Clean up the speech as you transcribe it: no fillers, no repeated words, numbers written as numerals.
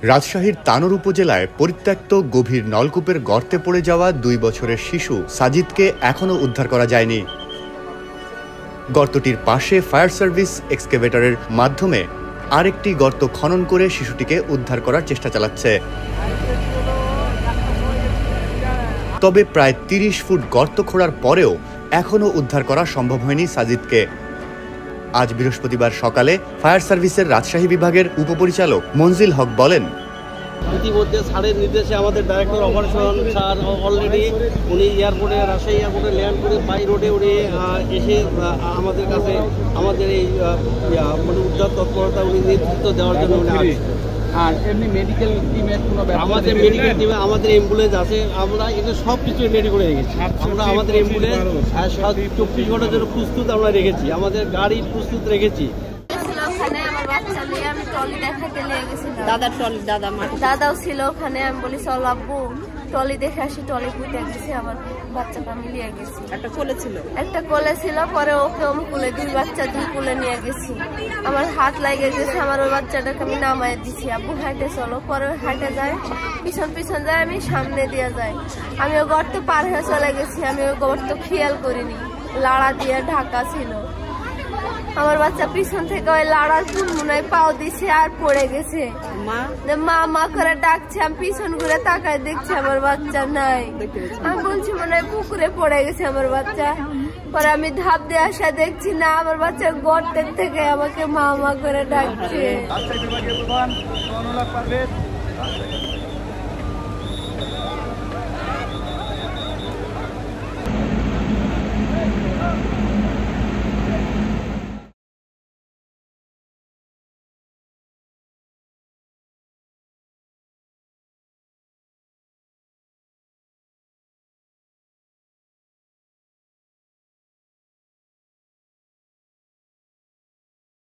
রাজশাহীর তানোর উপজেলায় পরিত্যক্ত গভীর নলকূপের গর্তে পড়ে যাওয়া 2 বছরের শিশু সাজিদকে এখনও উদ্ধার করা যায়নি। গর্তটির পাশে ফায়ার সার্ভিস এক্সকেভেটরের মাধ্যমে আরেকটি গর্ত খনন করে শিশুটিকে উদ্ধার করার চেষ্টা চালাচ্ছে। তবে প্রায় 30 ফুট গর্ত খোঁড়ার পরেও এখনও উদ্ধার করা সম্ভব হয়নি সাজিদকে। আজ বৃহস্পতিবার সকালে ফায়ার সার্ভিসের রাজশাহী বিভাগের উপপরিচালক মনজিল হক বলেন, ইতিমধ্যে স্যারের নির্দেশে আমাদের ডাইরেক্টর অপারেশন স্যার অলরেডি উনি এয়ারপোর্টে রাজশাহী এয়ারপোর্টে ল্যান্ড করে বাই রোডে উনি এসে আমাদের কাছে আমাদের এই মানে উদ্ধার তৎপরতা উনি নেতৃত্ব দেওয়ার জন্য উনি আসছেন। আর এমনি মেডিকেল টিমের কোনো আমাদের মেডিকেল টিমে আমাদের অ্যাম্বুলেন্স আছে, আমরা এগুলো সব কিছু রেডি করে রেখেছি। আমরা আমাদের অ্যাম্বুলেন্স 24 ঘন্টার জন্য প্রস্তুত আমরা রেখেছি, আমাদের গাড়ি প্রস্তুত রেখেছি। দাদাও ছিল ওখানে, আমি বলি চল আব্বু টলি দেখে আসি, টলি পুঁতে গেছি, আমার বাচ্চাটা আমি নিয়ে গেছি। একটা কোলে ছিল, পরে ওকে আমি কোলে 2 বাচ্চা 2 কোলে নিয়ে গেছি। আমার হাত লাগে গেছে, আমার ওই বাচ্চাটাকে আমি নামায় দিছি, আব্বু হাইটে চলো। পরে হাইটে যায়, পিছন যায়, আমি সামনে দিয়ে যাই। আমি ওই গর্ত পার হয়ে চলে গেছি, আমি ওই গর্ত খেয়াল করিনি, লাড়া দিয়ে ঢাকা ছিল। আমার বাচ্চা পিছন থেকে ওই লাড়ার চুনমুনায় পাও দিছে আর পড়ে গেছে। মা মা করে ডাকছে, আমি পিছন ঘুরে তাকায় দেখছি আমার বাচ্চা নাই। আমি বলছি মনে হয় পুকুরে পড়ে গেছে আমার বাচ্চা। পরে আমি ধাপ দিয়ে আসা দেখছি না, আমার বাচ্চা গর্তের থেকে আমাকে মা মা করে ডাকছে।